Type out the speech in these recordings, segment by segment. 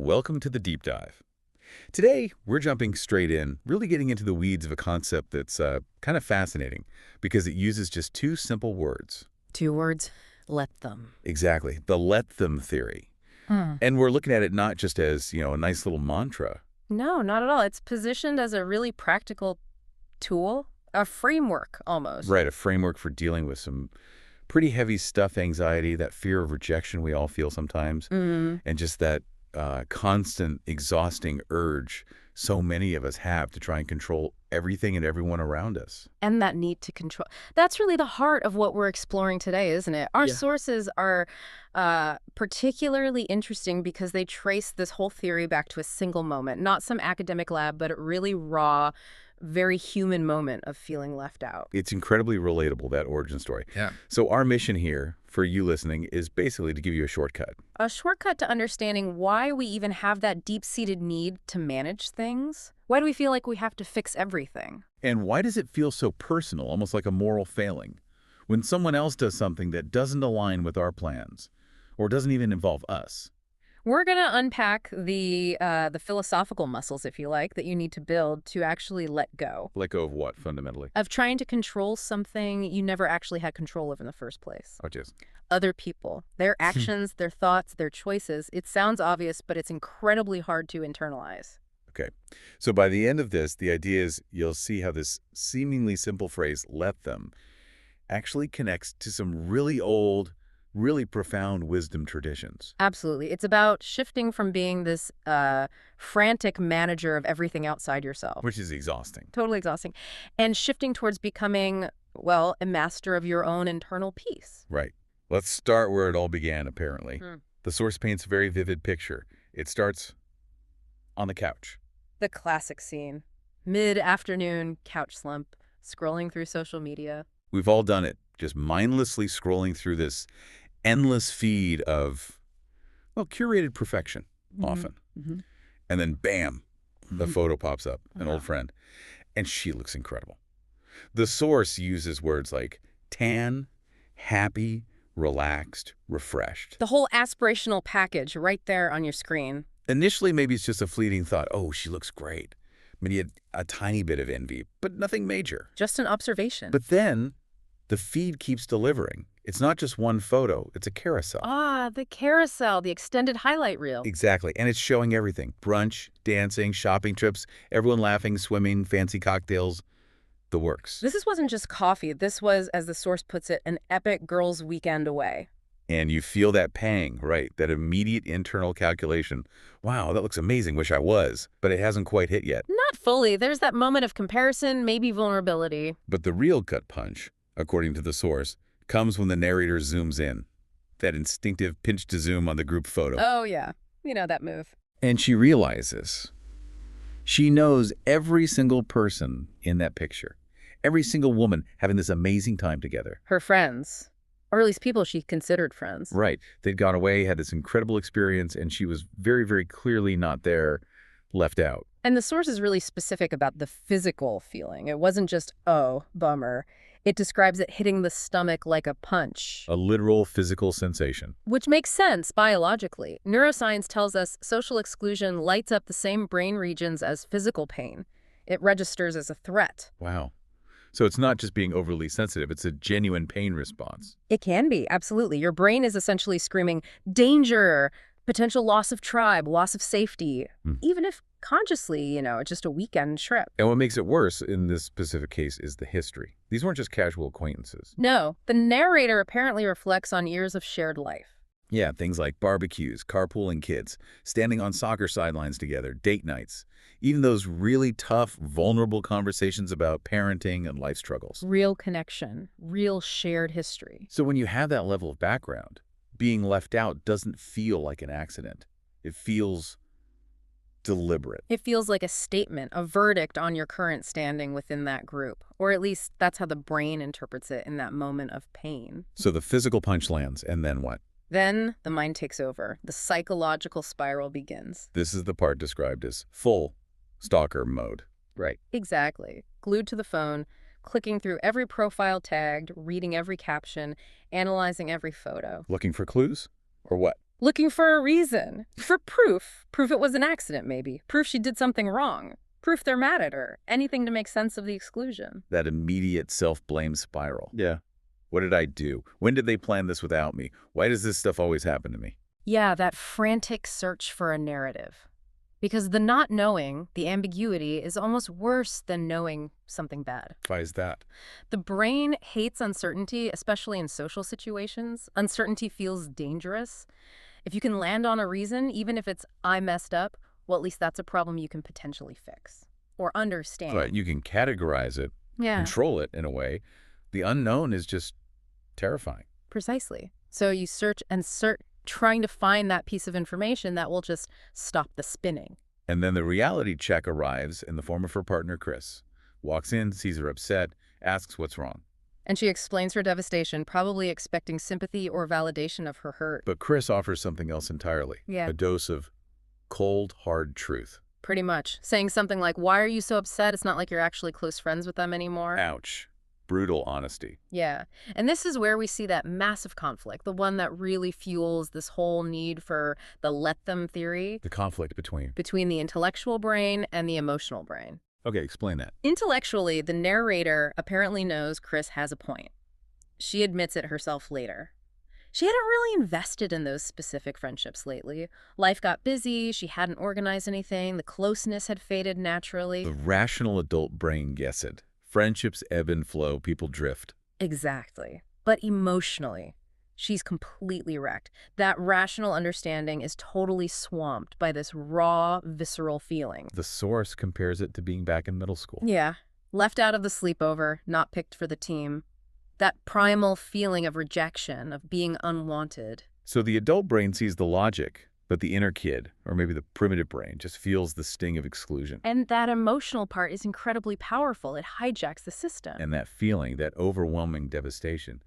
welcome to the deep dive. Today, we're jumping straight in, really getting into the weeds of a concept that's kind of fascinating because it uses just two simple words. Two words, let them. Exactly, the let them theory. And we're looking at it not just as, a nice little mantra. No, not at all. It's positioned as a really practical tool, a framework almost. Right, a framework for dealing with some pretty heavy stuff, anxiety, that fear of rejection we all feel sometimes, and just that constant, exhausting urge so many of us have to try and control everything and everyone around us. And that need to control. That's really the heart of what we're exploring today, isn't it? Our sources are particularly interesting because they trace this whole theory back to a single moment, not some academic lab, but a really raw, very human moment of feeling left out. It's incredibly relatable, that origin story. Yeah. So our mission here, for you listening, is basically to give you a shortcut. A shortcut to understanding why we even have that deep-seated need to manage things. Why do we feel like we have to fix everything? And why does it feel so personal, almost like a moral failing, when someone else does something that doesn't align with our plans or doesn't even involve us? We're going to unpack the philosophical muscles, if you like, that you need to build to actually let go. Let go of what, fundamentally? Of trying to control something you never actually had control of in the first place. Oh, just Other people, their actions, their thoughts, their choices. It sounds obvious, but it's incredibly hard to internalize. Okay. So by the end of this, the idea is you'll see how this seemingly simple phrase, let them, actually connects to some really old, really profound wisdom traditions. Absolutely. It's about shifting from being this frantic manager of everything outside yourself. Which is exhausting. Totally exhausting. And shifting towards becoming, well, a master of your own internal peace. Right. Let's start where it all began, apparently. The source paints a very vivid picture. It starts on the couch. The classic scene. Mid-afternoon, couch slump, scrolling through social media. We've all done it, just mindlessly scrolling through this endless feed of, well, curated perfection, often. And then, bam, the photo pops up, an old friend. And she looks incredible. The source uses words like tan, happy, relaxed, refreshed. The whole aspirational package right there on your screen. Initially, maybe it's just a fleeting thought, oh, she looks great. Maybe a tiny bit of envy, but nothing major. Just an observation. But then the feed keeps delivering. It's not just one photo, it's a carousel. Ah, the carousel, the extended highlight reel. Exactly, and it's showing everything. Brunch, dancing, shopping trips, everyone laughing, swimming, fancy cocktails, the works. This wasn't just coffee. This was, as the source puts it, an epic girls' weekend away. And you feel that pang, right? That immediate internal calculation. Wow, that looks amazing, wish I was. But it hasn't quite hit yet. Not fully. There's that moment of comparison, maybe vulnerability. But the real gut punch, according to the source, comes when the narrator zooms in. That instinctive pinch to zoom on the group photo. Oh, yeah. You know that move. And she realizes. She knows every single person in that picture. Every single woman having this amazing time together. Her friends. Or at least people she considered friends. Right. They'd gone away, had this incredible experience, and she was very, very clearly not there, left out. And the source is really specific about the physical feeling. It wasn't just, oh, bummer. It describes it hitting the stomach like a punch. A literal physical sensation. Which makes sense biologically. Neuroscience tells us social exclusion lights up the same brain regions as physical pain. It registers as a threat. Wow. So it's not just being overly sensitive, it's a genuine pain response. It can be, absolutely. Your brain is essentially screaming, danger, potential loss of tribe, loss of safety, even if consciously, it's just a weekend trip. And what makes it worse in this specific case is the history. These weren't just casual acquaintances. No, the narrator apparently reflects on years of shared life. Yeah, things like barbecues, carpooling kids, standing on soccer sidelines together, date nights, even those really tough, vulnerable conversations about parenting and life struggles. Real connection, real shared history. So when you have that level of background, being left out doesn't feel like an accident. It feels deliberate. It feels like a statement, a verdict on your current standing within that group. Or at least that's how the brain interprets it in that moment of pain. So the physical punch lands, and then what? Then the mind takes over. The psychological spiral begins. This is the part described as full stalker mode. Right. Exactly. Glued to the phone, clicking through every profile tagged, reading every caption, analyzing every photo. Looking for clues? Or what? Looking for a reason. For proof. Proof it was an accident, maybe. Proof she did something wrong. Proof they're mad at her. Anything to make sense of the exclusion. That immediate self-blame spiral. Yeah. What did I do? When did they plan this without me? Why does this stuff always happen to me? Yeah, that frantic search for a narrative. Because the not knowing, the ambiguity, is almost worse than knowing something bad. Why is that? The brain hates uncertainty, especially in social situations. Uncertainty feels dangerous. If you can land on a reason, even if it's I messed up, well, at least that's a problem you can potentially fix or understand. Right, you can categorize it, control it in a way. The unknown is just terrifying. Precisely. So you search and search, trying to find that piece of information that will just stop the spinning. And then the reality check arrives in the form of her partner, Chris. Walks in, sees her upset, asks what's wrong. And she explains her devastation, probably expecting sympathy or validation of her hurt. But Chris offers something else entirely. Yeah. A dose of cold, hard truth. Pretty much. Saying something like, why are you so upset? It's not like you're actually close friends with them anymore. Ouch. Brutal honesty. Yeah. And this is where we see that massive conflict, the one that really fuels this whole need for the let them theory. The conflict between Between the intellectual brain and the emotional brain. Okay, explain that. Intellectually, the narrator apparently knows Chris has a point. She admits it herself later. She hadn't really invested in those specific friendships lately. Life got busy, she hadn't organized anything, the closeness had faded naturally. The rational adult brain gets it. Friendships ebb and flow, people drift. Exactly. But emotionally, she's completely wrecked. That rational understanding is totally swamped by this raw, visceral feeling. The source compares it to being back in middle school. Yeah. Left out of the sleepover, not picked for the team. That primal feeling of rejection, of being unwanted. So the adult brain sees the logic, but the inner kid, or maybe the primitive brain, just feels the sting of exclusion. And that emotional part is incredibly powerful. It hijacks the system. And that feeling, that overwhelming devastation,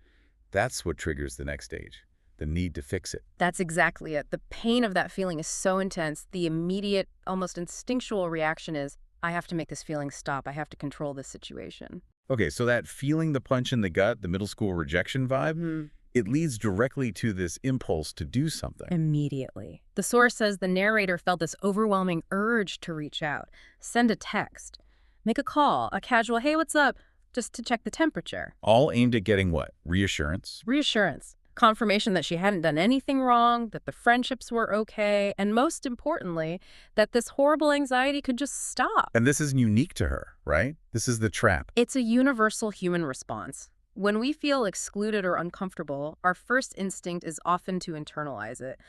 that's what triggers the next stage, the need to fix it. That's exactly it. The pain of that feeling is so intense, the immediate, almost instinctual reaction is, I have to make this feeling stop. I have to control this situation. Okay, so that feeling the punch in the gut, the middle school rejection vibe, it leads directly to this impulse to do something. Immediately. The source says the narrator felt this overwhelming urge to reach out, send a text, make a call, a casual, hey, what's up, just to check the temperature. All aimed at getting what? Reassurance? Reassurance. Confirmation that she hadn't done anything wrong, that the friendships were okay, and most importantly, that this horrible anxiety could just stop. And this isn't unique to her, right? This is the trap. It's a universal human response. When we feel excluded or uncomfortable, our first instinct is often to internalize it.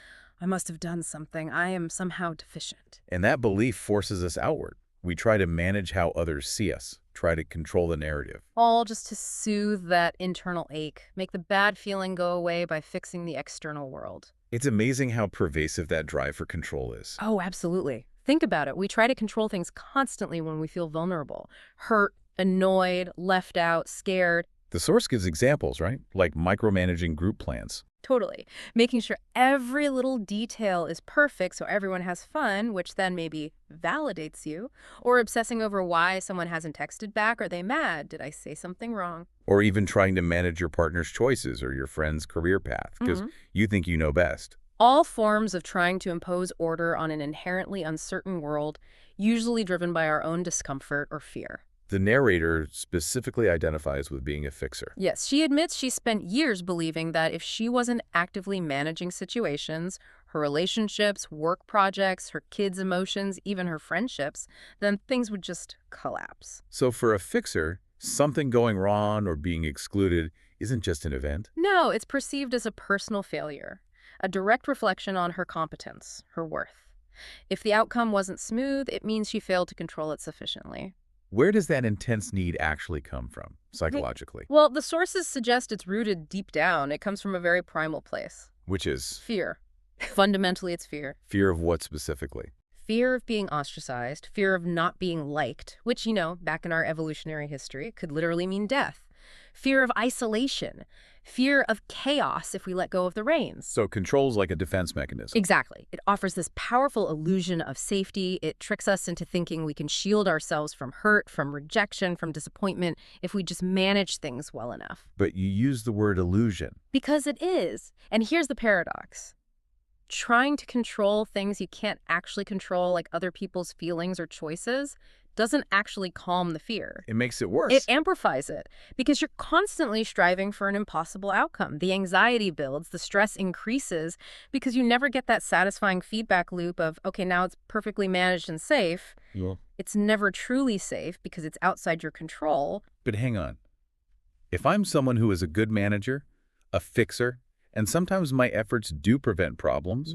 I must have done something. I am somehow deficient. And that belief forces us outward. We try to manage how others see us, try to control the narrative. All just to soothe that internal ache, make the bad feeling go away by fixing the external world. It's amazing how pervasive that drive for control is. Oh, absolutely. Think about it. We try to control things constantly when we feel vulnerable, hurt, annoyed, left out, scared. The source gives examples, right? Like micromanaging group plans. Totally. Making sure every little detail is perfect so everyone has fun, which then maybe validates you, or obsessing over why someone hasn't texted back. Are they mad? Did I say something wrong? Or even trying to manage your partner's choices or your friend's career path because you think you know best. All forms of trying to impose order on an inherently uncertain world, usually driven by our own discomfort or fear. The narrator specifically identifies with being a fixer. Yes, she admits she spent years believing that if she wasn't actively managing situations, her relationships, work projects, her kids' emotions, even her friendships, then things would just collapse. So for a fixer, something going wrong or being excluded isn't just an event. No, it's perceived as a personal failure, a direct reflection on her competence, her worth. If the outcome wasn't smooth, it means she failed to control it sufficiently. Where does that intense need actually come from, psychologically? Well, the sources suggest it's rooted deep down. It comes from a very primal place. Which is? Fear. Fundamentally, it's fear. Fear of what specifically? Fear of being ostracized, fear of not being liked, which, back in our evolutionary history, could literally mean death. Fear of isolation. Fear of chaos if we let go of the reins. So control's like a defense mechanism. Exactly. It offers this powerful illusion of safety. It tricks us into thinking we can shield ourselves from hurt, from rejection, from disappointment if we just manage things well enough. But you use the word illusion. Because it is. And here's the paradox. Trying to control things you can't actually control, like other people's feelings or choices, doesn't actually calm the fear. It makes it It worse. amplifies it because you're constantly striving for an impossible outcome. The anxiety builds, the stress increases because you never get that satisfying feedback loop of, okay, now it's perfectly managed and safe. Yeah. It's never truly safe because it's outside your control. But hang on. If I'm someone who is a good manager, a fixer, and sometimes my efforts do prevent problems,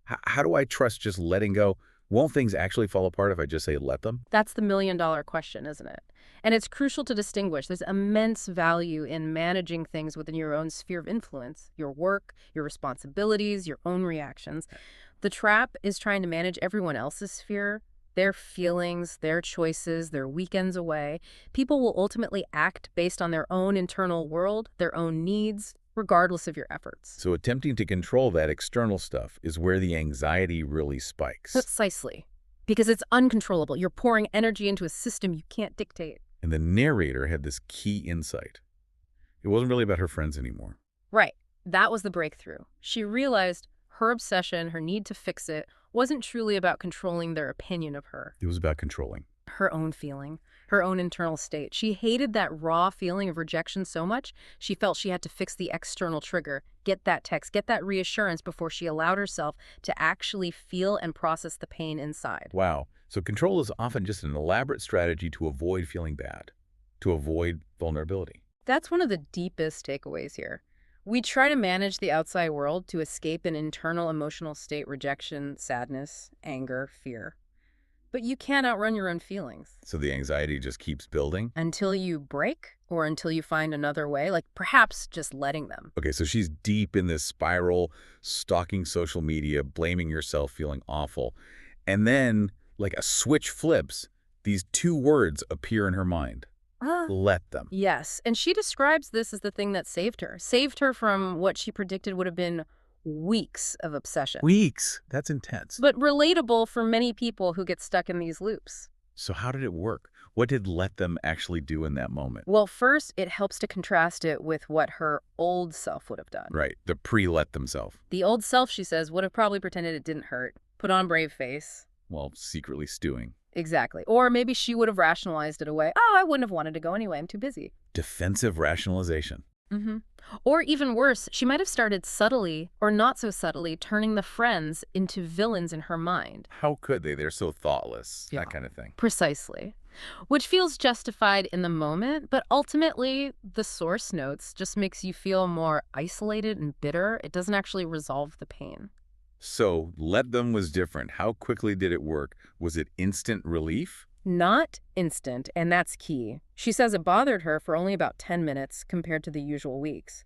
how do I trust just letting go? Won't things actually fall apart if I just say let them? That's the million-dollar question, isn't it? And it's crucial to distinguish. There's immense value in managing things within your own sphere of influence, your work, your responsibilities, your own reactions. The trap is trying to manage everyone else's sphere, their feelings, their choices, their weekends away. People will ultimately act based on their own internal world, their own needs, regardless of your efforts. So attempting to control that external stuff is where the anxiety really spikes. Precisely. Because it's uncontrollable. You're pouring energy into a system you can't dictate. And the narrator had this key insight. It wasn't really about her friends anymore. Right. That was the breakthrough. She realized her obsession, her need to fix it, wasn't truly about controlling their opinion of her. It was about controlling Her own feeling, her own internal state. She hated that raw feeling of rejection so much, she felt she had to fix the external trigger, get that text, get that reassurance before she allowed herself to actually feel and process the pain inside. Wow. So control is often just an elaborate strategy to avoid feeling bad, to avoid vulnerability. That's one of the deepest takeaways here. We try to manage the outside world to escape an internal emotional state, rejection, sadness, anger, fear. But you can't outrun your own feelings. So the anxiety just keeps building? Until you break or until you find another way, like perhaps just letting them. Okay, so she's deep in this spiral, stalking social media, blaming yourself, feeling awful. And then, like a switch flips, these two words appear in her mind. Let them. Yes, and she describes this as the thing that saved her from what she predicted would have been weeks of obsession. Weeks. That's intense. But relatable for many people who get stuck in these loops. So how did it work? What did let them actually do in that moment? Well, first, it helps to contrast it with what her old self would have done. Right, the pre-let themselves. The old self, she says, would have probably pretended it didn't hurt, put on a brave face. Well, secretly stewing. Exactly. Or maybe she would have rationalized it away. Oh, I wouldn't have wanted to go anyway. I'm too busy. Defensive rationalization. Or even worse, she might have started subtly, or not so subtly, turning the friends into villains in her mind. How could they? They're so thoughtless. Yeah. That kind of thing. Precisely. Which feels justified in the moment, but ultimately, the source notes just makes you feel more isolated and bitter. It doesn't actually resolve the pain. So, let them was different. How quickly did it work? Was it instant relief? Not instant, and that's key. She says it bothered her for only about 10 minutes compared to the usual weeks.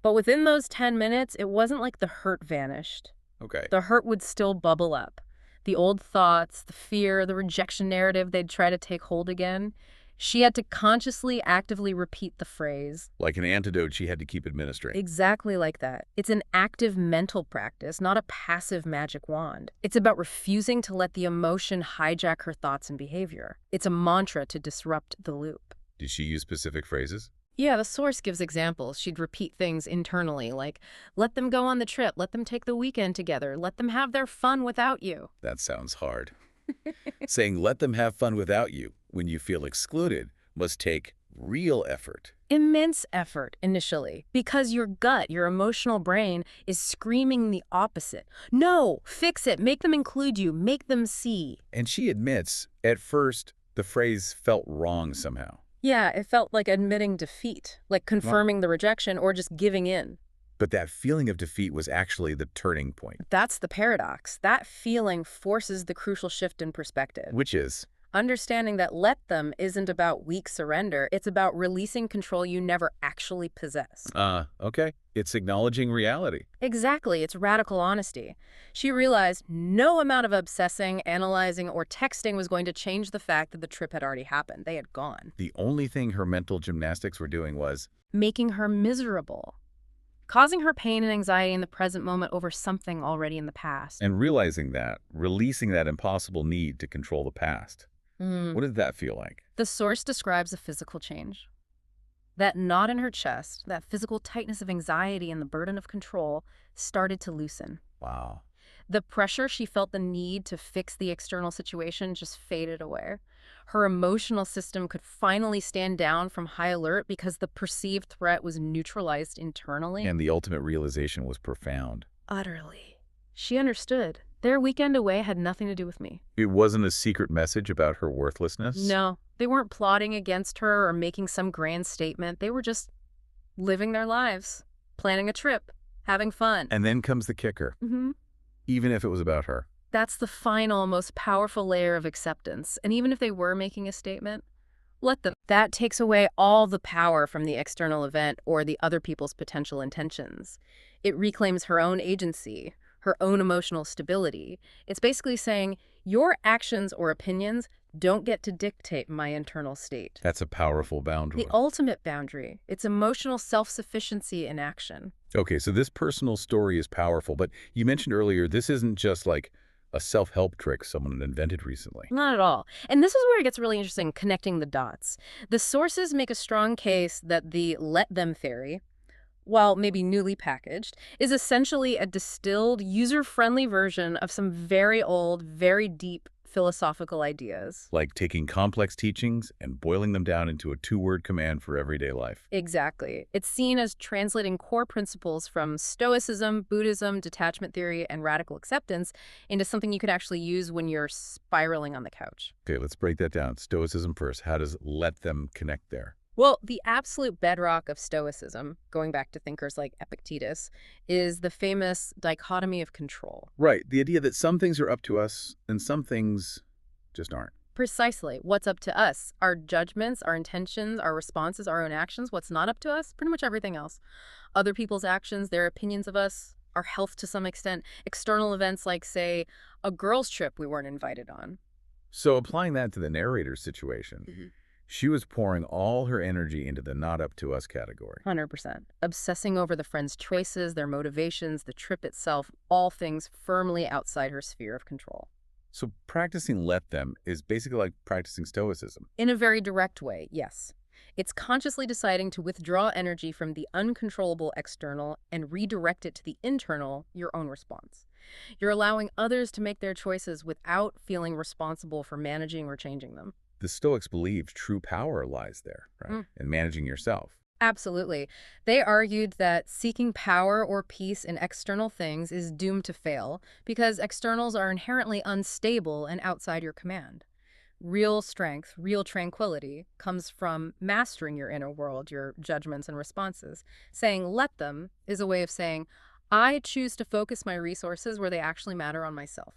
But within those 10 minutes, it wasn't like the hurt vanished. Okay. The hurt would still bubble up. The old thoughts, the fear, the rejection narrative, they'd try to take hold again. She had to consciously, actively repeat the phrase. Like an antidote she had to keep administering. Exactly like that. It's an active mental practice, not a passive magic wand. It's about refusing to let the emotion hijack her thoughts and behavior. It's a mantra to disrupt the loop. Did she use specific phrases? Yeah, the source gives examples. She'd repeat things internally, like, let them go on the trip, let them take the weekend together, let them have their fun without you. That sounds hard. Saying let them have fun without you when you feel excluded must take real effort. Immense effort initially, because your gut, your emotional brain, is screaming the opposite. No, fix it, make them include you, make them see. And she admits, at first, the phrase felt wrong somehow. Yeah, it felt like admitting defeat, like confirming the rejection or just giving in. But that feeling of defeat was actually the turning point. That's the paradox. That feeling forces the crucial shift in perspective. Which is? Understanding that let them isn't about weak surrender. It's about releasing control you never actually possess. Okay. It's acknowledging reality. Exactly. It's radical honesty. She realized no amount of obsessing, analyzing, or texting was going to change the fact that the trip had already happened. They had gone. The only thing her mental gymnastics were doing was making her miserable, causing her pain and anxiety in the present moment over something already in the past. And realizing that, releasing that impossible need to control the past. What did that feel like? The source describes a physical change. That knot in her chest, that physical tightness of anxiety and the burden of control started to loosen. Wow. The pressure she felt the need to fix the external situation just faded away. Her emotional system could finally stand down from high alert because the perceived threat was neutralized internally. And the ultimate realization was profound. Utterly. She understood. Their weekend away had nothing to do with me. It wasn't a secret message about her worthlessness? No, they weren't plotting against her or making some grand statement. They were just living their lives, planning a trip, having fun. And then comes the kicker. Even if it was about her. That's the final, most powerful layer of acceptance. And even if they were making a statement, let them. That takes away all the power from the external event or the other people's potential intentions. It reclaims her own agency, her own emotional stability. It's basically saying, your actions or opinions don't get to dictate my internal state. That's a powerful boundary. The ultimate boundary. It's emotional self-sufficiency in action. Okay, so this personal story is powerful, but you mentioned earlier this isn't just like a self-help trick someone invented recently. Not at all. And this is where it gets really interesting, connecting the dots. The sources make a strong case that the let them theory, while maybe newly packaged, is essentially a distilled, user-friendly version of some very old, very deep philosophical ideas. Like taking complex teachings and boiling them down into a two-word command for everyday life. Exactly. It's seen as translating core principles from Stoicism, Buddhism, detachment theory, and radical acceptance into something you could actually use when you're spiraling on the couch. Okay, let's break that down. Stoicism first. How does let them connect there? Well, the absolute bedrock of Stoicism, going back to thinkers like Epictetus, is the famous dichotomy of control. Right, the idea that some things are up to us and some things just aren't. Precisely. What's up to us? Our judgments, our intentions, our responses, our own actions. What's not up to us? Pretty much everything else. Other people's actions, their opinions of us, our health to some extent, external events like, say, a girls' trip we weren't invited on. So applying that to the narrator's situation, she was pouring all her energy into the not up to us category. 100%. Obsessing over the friend's choices, their motivations, the trip itself, all things firmly outside her sphere of control. So practicing let them is basically like practicing stoicism. In a very direct way, yes. It's consciously deciding to withdraw energy from the uncontrollable external and redirect it to the internal, your own response. You're allowing others to make their choices without feeling responsible for managing or changing them. The Stoics believed true power lies there, right? In managing yourself. Absolutely. They argued that seeking power or peace in external things is doomed to fail because externals are inherently unstable and outside your command. Real strength, real tranquility comes from mastering your inner world, your judgments and responses. Saying let them is a way of saying, I choose to focus my resources where they actually matter on myself.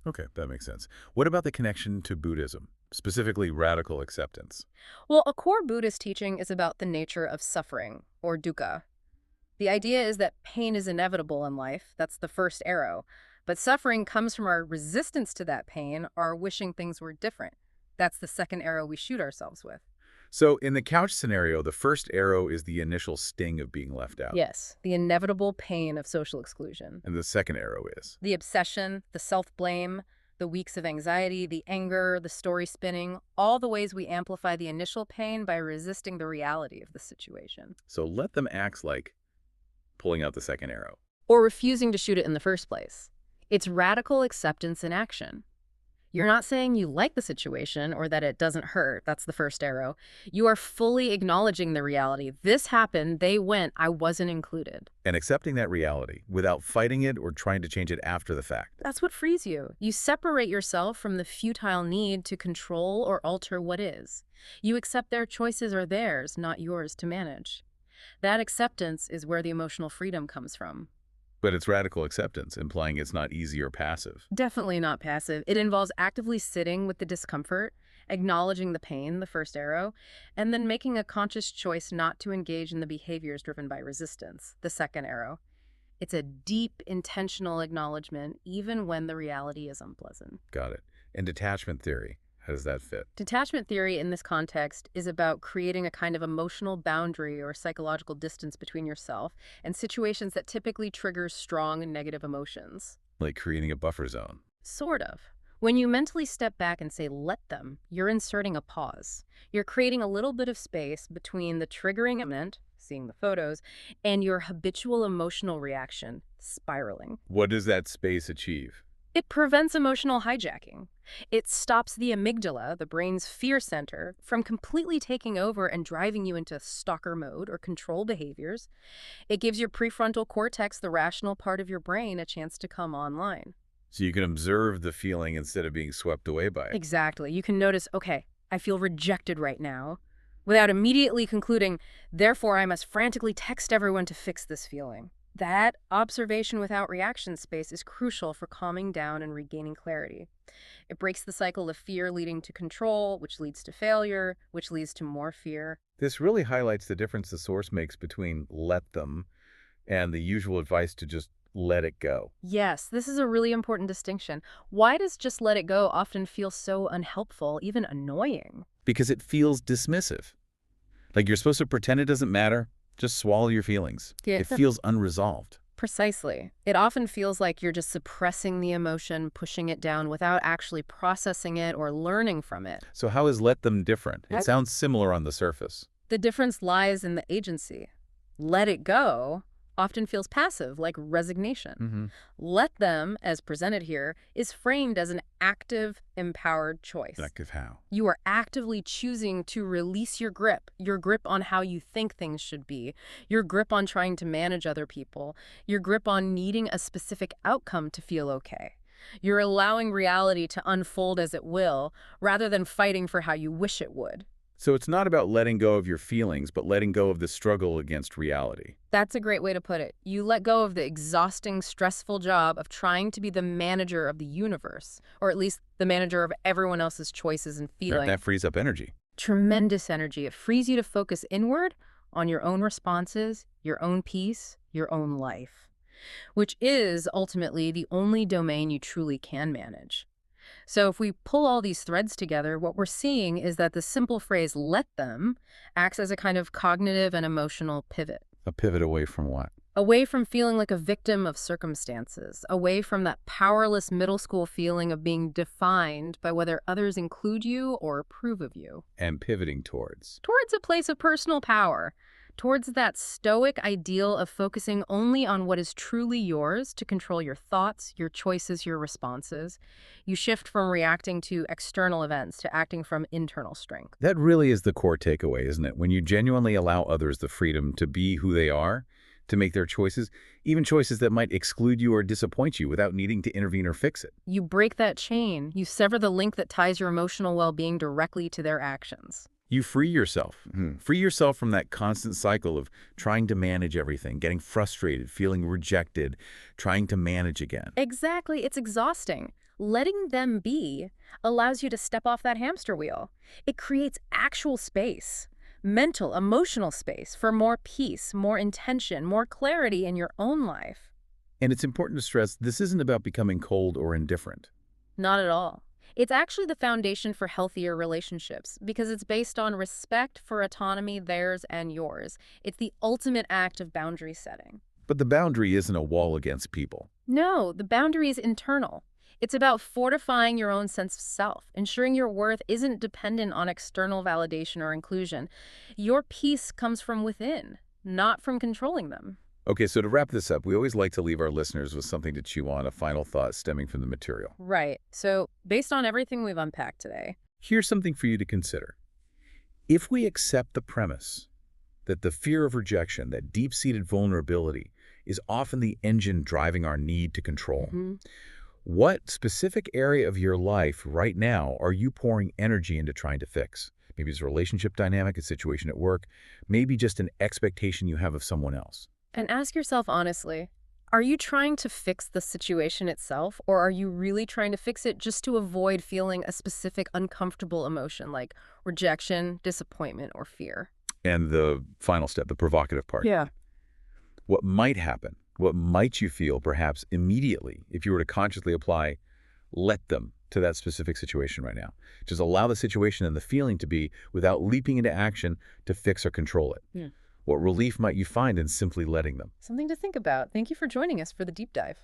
Okay, that makes sense. What about the connection to Buddhism, specifically radical acceptance? Well, a core Buddhist teaching is about the nature of suffering, or dukkha. The idea is that pain is inevitable in life. That's the first arrow. But suffering comes from our resistance to that pain, our wishing things were different. That's the second arrow we shoot ourselves with. So in the couch scenario, the first arrow is the initial sting of being left out. Yes, the inevitable pain of social exclusion. And the second arrow is? The obsession, the self-blame, the weeks of anxiety, the anger, the story spinning, all the ways we amplify the initial pain by resisting the reality of the situation. So let them acts like pulling out the second arrow. Or refusing to shoot it in the first place. It's radical acceptance in action. You're not saying you like the situation or that it doesn't hurt. That's the first arrow. You are fully acknowledging the reality. This happened, they went, I wasn't included. And accepting that reality without fighting it or trying to change it after the fact. That's what frees you. You separate yourself from the futile need to control or alter what is. You accept their choices are theirs, not yours to manage. That acceptance is where the emotional freedom comes from. But it's radical acceptance, implying it's not easy or passive. Definitely not passive. It involves actively sitting with the discomfort, acknowledging the pain, the first arrow, and then making a conscious choice not to engage in the behaviors driven by resistance, the second arrow. It's a deep, intentional acknowledgement, even when the reality is unpleasant. Got it. And detachment theory, how does that fit? Detachment theory in this context is about creating a kind of emotional boundary or psychological distance between yourself and situations that typically trigger strong and negative emotions. Like creating a buffer zone. Sort of. When you mentally step back and say, let them, you're inserting a pause. You're creating a little bit of space between the triggering event, seeing the photos, and your habitual emotional reaction spiraling. What does that space achieve? It prevents emotional hijacking. It stops the amygdala, the brain's fear center, from completely taking over and driving you into stalker mode or control behaviors. It gives your prefrontal cortex, the rational part of your brain, a chance to come online. So you can observe the feeling instead of being swept away by it. Exactly. You can notice, okay, I feel rejected right now, without immediately concluding, therefore I must frantically text everyone to fix this feeling. That observation without reaction space is crucial for calming down and regaining clarity. It breaks the cycle of fear leading to control, which leads to failure, which leads to more fear. This really highlights the difference the source makes between let them and the usual advice to just let it go. Yes, this is a really important distinction. Why does just let it go often feel so unhelpful, even annoying? Because it feels dismissive. Like you're supposed to pretend it doesn't matter, just swallow your feelings. Yeah. It feels unresolved. Precisely. It often feels like you're just suppressing the emotion, pushing it down without actually processing it or learning from it. So how is let them different? It sounds similar on the surface. The difference lies in the agency. Let it go often feels passive, like resignation. Let them, as presented here, is framed as an active, empowered choice. Active how? You are actively choosing to release your grip on how you think things should be, your grip on trying to manage other people, your grip on needing a specific outcome to feel okay. You're allowing reality to unfold as it will, rather than fighting for how you wish it would. So it's not about letting go of your feelings, but letting go of the struggle against reality. That's a great way to put it. You let go of the exhausting, stressful job of trying to be the manager of the universe, or at least the manager of everyone else's choices and feelings. That frees up energy. Tremendous energy. It frees you to focus inward on your own responses, your own peace, your own life, which is ultimately the only domain you truly can manage. So if we pull all these threads together, what we're seeing is that the simple phrase, let them, acts as a kind of cognitive and emotional pivot. A pivot away from what? Away from feeling like a victim of circumstances, away from that powerless middle school feeling of being defined by whether others include you or approve of you. And pivoting towards A place of personal power, towards that stoic ideal of focusing only on what is truly yours to control your thoughts, your choices, your responses. You shift from reacting to external events to acting from internal strength. That really is the core takeaway, isn't it? When you genuinely allow others the freedom to be who they are, to make their choices, even choices that might exclude you or disappoint you without needing to intervene or fix it. You break that chain. You sever the link that ties your emotional well-being directly to their actions. You free yourself. Free yourself from that constant cycle of trying to manage everything, getting frustrated, feeling rejected, trying to manage again. Exactly. It's exhausting. Letting them be allows you to step off that hamster wheel. It creates actual space, mental, emotional space for more peace, more intention, more clarity in your own life. And it's important to stress this isn't about becoming cold or indifferent. Not at all. It's actually the foundation for healthier relationships because it's based on respect for autonomy, theirs and yours. It's the ultimate act of boundary setting. But the boundary isn't a wall against people. No, the boundary is internal. It's about fortifying your own sense of self, ensuring your worth isn't dependent on external validation or inclusion. Your peace comes from within, not from controlling them. Okay, so to wrap this up, we always like to leave our listeners with something to chew on, a final thought stemming from the material. Right. So based on everything we've unpacked today, here's something for you to consider. If we accept the premise that the fear of rejection, that deep-seated vulnerability, is often the engine driving our need to control, what specific area of your life right now are you pouring energy into trying to fix? Maybe it's a relationship dynamic, a situation at work, maybe just an expectation you have of someone else. and ask yourself honestly, are you trying to fix the situation itself, or are you really trying to fix it just to avoid feeling a specific uncomfortable emotion like rejection, disappointment, or fear? And the final step, the provocative part. Yeah. What might happen? What might you feel perhaps immediately if you were to consciously apply let them to that specific situation right now? Just allow the situation and the feeling to be without leaping into action to fix or control it. Yeah. What relief might you find in simply letting them? Something to think about. Thank you for joining us for the deep dive.